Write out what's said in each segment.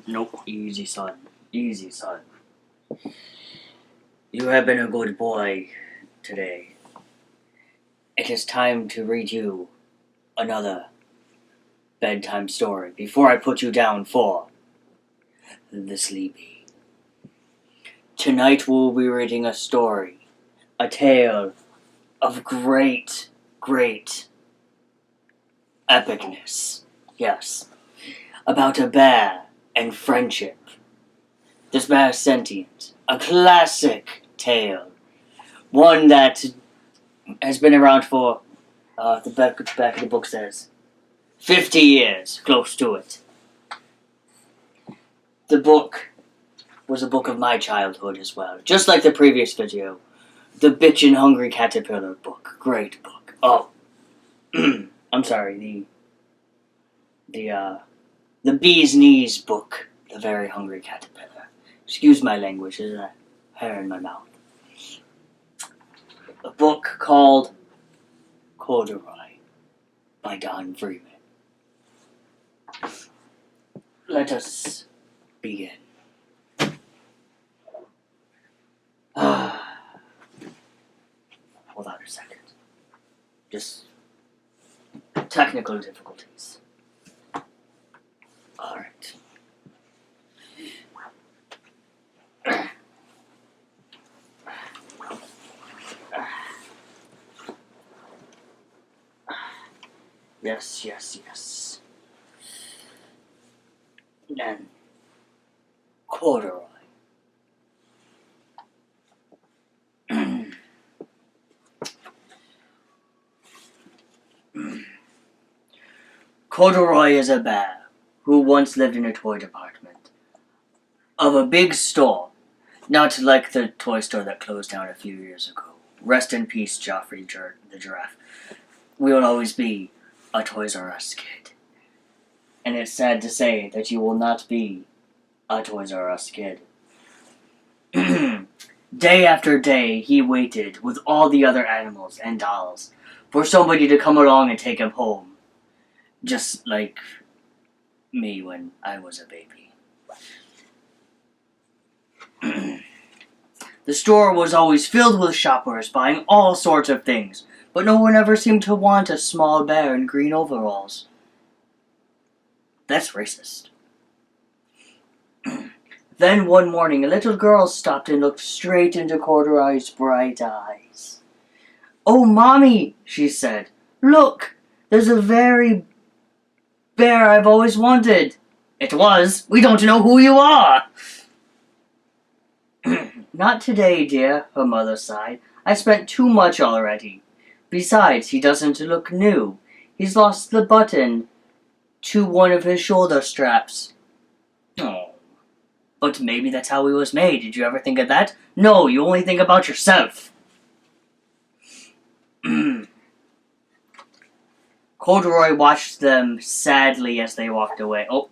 Nope. Easy, son. Easy, son. You have been a good boy today. It is time to read you another bedtime story before I put you down for the sleepy. Tonight we'll be reading a story, a tale of great epicness. Yes, about a bear and friendship. This bear is sentient, a classic tale, one that has been around for, the back of the book says, 50 years, close to it. The book was a book of my childhood as well, just like the previous video. The Bitchin' Hungry Caterpillar book, great book. Oh, I'm sorry, the Bee's Knees book, The Very Hungry Caterpillar. Excuse my language, there's a hair in my mouth. A book called Corduroy by Don Freeman. Let us begin. Hold on a second. Just technical difficulties. Alright. Yes. Then, Corduroy. Corduroy is a bear who once lived in a toy department of a big store, not like the toy store that closed down a few years ago. Rest in peace, Joffrey the giraffe. We will always be a Toys R Us kid. And it's sad to say that you will not be a Toys R Us kid. Day after day, he waited with all the other animals and dolls for somebody to come along and take him home. Just like me when I was a baby. The store was always filled with shoppers buying all sorts of things, but no one ever seemed to want a small bear in green overalls. That's racist. Then one morning, a little girl stopped and looked straight into Corduroy's bright eyes. "Oh, Mommy," she said, "look, there's a very bear I've always wanted." "It was. We don't know who you are." "Not today, dear," her mother sighed. "I spent too much already. Besides, he doesn't look new. He's lost the button to one of his shoulder straps." "Oh, but maybe that's how he was made. Did you ever think of that?" "No, you only think about yourself." Corduroy watched them sadly as they walked away. Oh.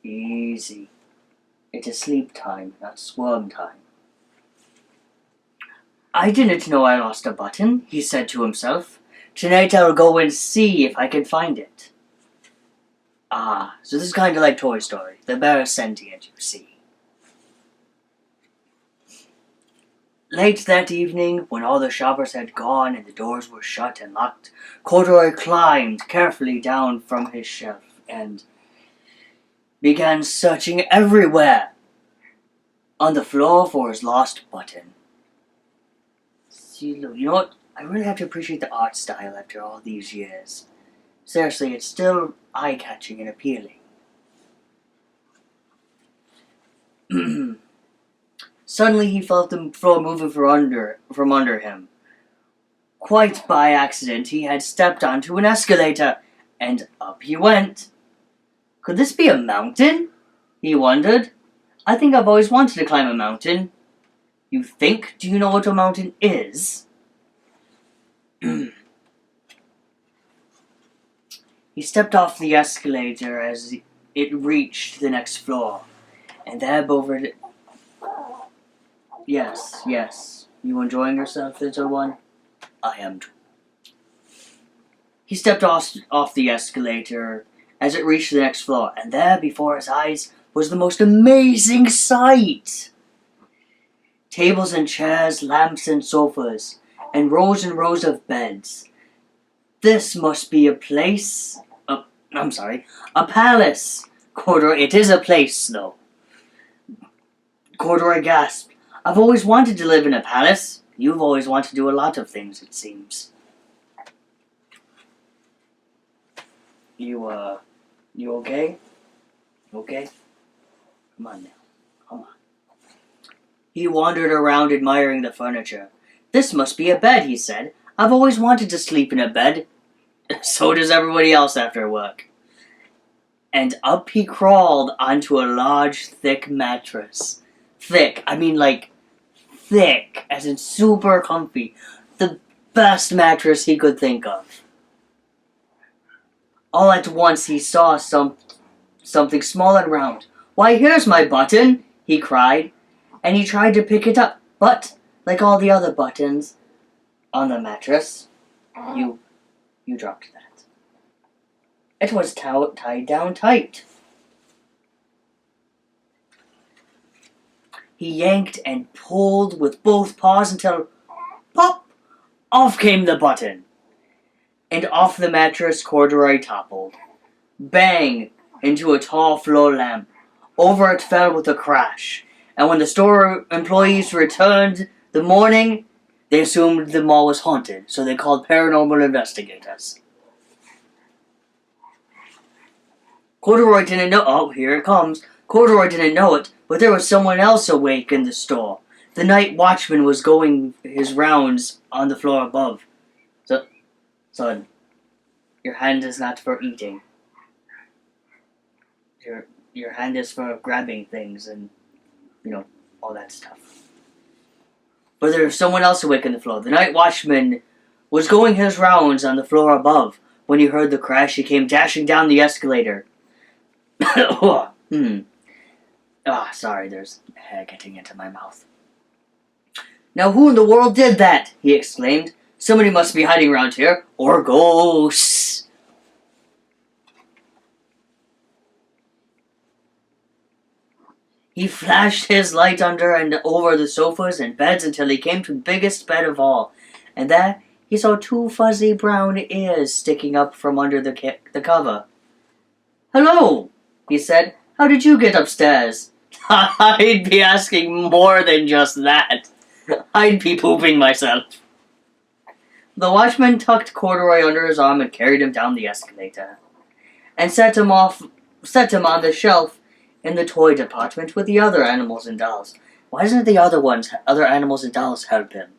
Easy. It is sleep time, not swarm time. "I didn't know I lost a button," he said to himself. "Tonight I'll go and see if I can find it." Ah, so this is kind of like Toy Story. The bear is sentient, you see. Late that evening, when all the shoppers had gone and the doors were shut and locked, Corduroy climbed carefully down from his shelf and began searching everywhere on the floor for his lost button. See, you know what? I really have to appreciate the art style after all these years. Seriously, it's still eye-catching and appealing. Suddenly he felt the floor moving from under him. Quite by accident, he had stepped onto an escalator, and up he went. Could this be a mountain? He wondered. I think I've always wanted to climb a mountain. You think? Do you know what a mountain is? He stepped off the escalator as it reached the next floor, and there over it. Yes. You enjoying yourself, little one? I am too. He stepped off the escalator as it reached the next floor, and there before his eyes was the most amazing sight. Tables and chairs, lamps and sofas, and rows of beds. This must be a place. A palace. Corduroy, it is a place, though. Corduroy gasped. I've always wanted to live in a palace. You've always wanted to do a lot of things, it seems. You okay? Okay? Come on now. Come on. He wandered around admiring the furniture. This must be a bed, he said. I've always wanted to sleep in a bed. So does everybody else after work. And up he crawled onto a large, thick mattress. Thick, I mean like thick, as in super comfy. The best mattress he could think of. All at once he saw something small and round. Why, here's my button, he cried, and he tried to pick it up, but, like all the other buttons on the mattress, you dropped that. It was tied down tight. He yanked and pulled with both paws until, pop, off came the button. And off the mattress Corduroy toppled. Bang! Into a tall floor lamp. Over it fell with a crash. And when the store employees returned the morning, they assumed the mall was haunted, so they called paranormal investigators. Corduroy didn't know. Oh, here it comes. Corduroy didn't know it, but there was someone else awake in the store. The night watchman was going his rounds on the floor above. Son, your hand is not for eating. Your hand is for grabbing things and, all that stuff. But there was someone else awake on the floor. The night watchman was going his rounds on the floor above. When he heard the crash, he came dashing down the escalator. Sorry, there's hair getting into my mouth. Now who in the world did that? He exclaimed. Somebody must be hiding around here, or ghosts. He flashed his light under and over the sofas and beds until he came to the biggest bed of all, and there he saw two fuzzy brown ears sticking up from under the cover. Hello, he said. How did you get upstairs? I'd be asking more than just that. I'd be pooping myself. The watchman tucked Corduroy under his arm and carried him down the escalator, and set him on the shelf in the toy department with the other animals and dolls. Why doesn't the other animals and dolls help him?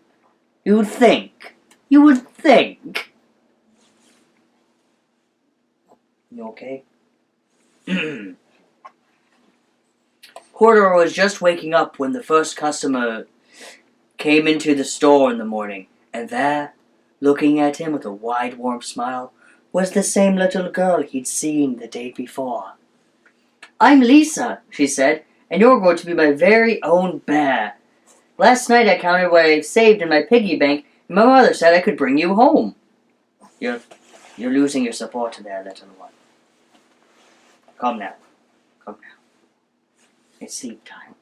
You would think. You okay? Corduroy was just waking up when the first customer came into the store in the morning, and there, looking at him with a wide, warm smile, was the same little girl he'd seen the day before. I'm Lisa, she said, and you're going to be my very own bear. Last night I counted what I've saved in my piggy bank, and my mother said I could bring you home. You're losing your support there, little one. Come now. It's sleep time.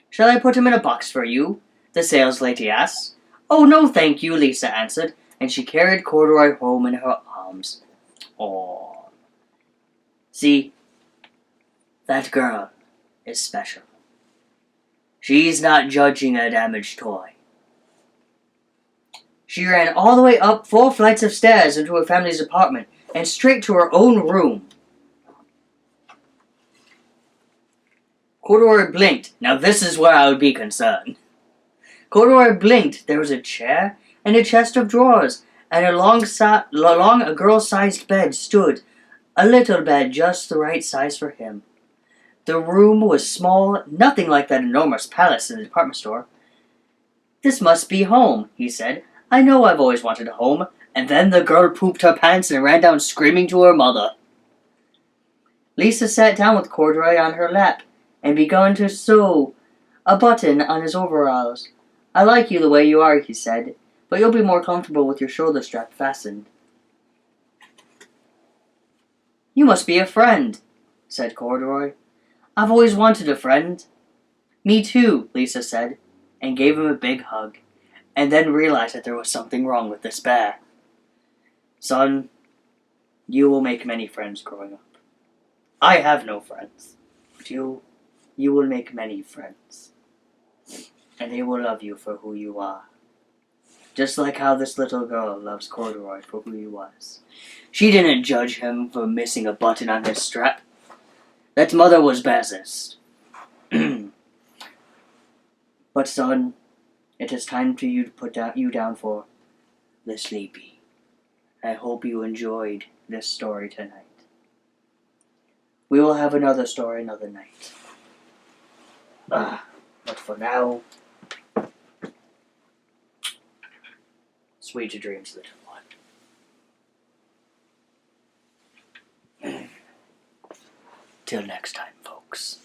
Shall I put him in a box for you? The sales lady asked. Oh, no, thank you, Lisa answered, and she carried Corduroy home in her arms. Aww. See, that girl is special. She's not judging a damaged toy. She ran all the way up 4 flights of stairs into her family's apartment and straight to her own room. Corduroy blinked. Now this is where I would be concerned. Corduroy blinked. There was a chair and a chest of drawers, and along a girl-sized bed stood, a little bed just the right size for him. The room was small, nothing like that enormous palace in the department store. This must be home, he said. I know I've always wanted a home. And then the girl pooped her pants and ran down screaming to her mother. Lisa sat down with Corduroy on her lap and began to sew a button on his overalls. I like you the way you are, he said, but you'll be more comfortable with your shoulder strap fastened. You must be a friend, said Corduroy. I've always wanted a friend. Me too, Lisa said, and gave him a big hug, and then realized that there was something wrong with this bear. Son, you will make many friends growing up. I have no friends, but you will make many friends, and they will love you for who you are. Just like how this little girl loves Corduroy for who he was. She didn't judge him for missing a button on his strap. That mother was bassist. But son, it is time for you to put you down for the sleepy. I hope you enjoyed this story tonight. We will have another story another night. But for now, sweet dreams, little one. Till next time, folks.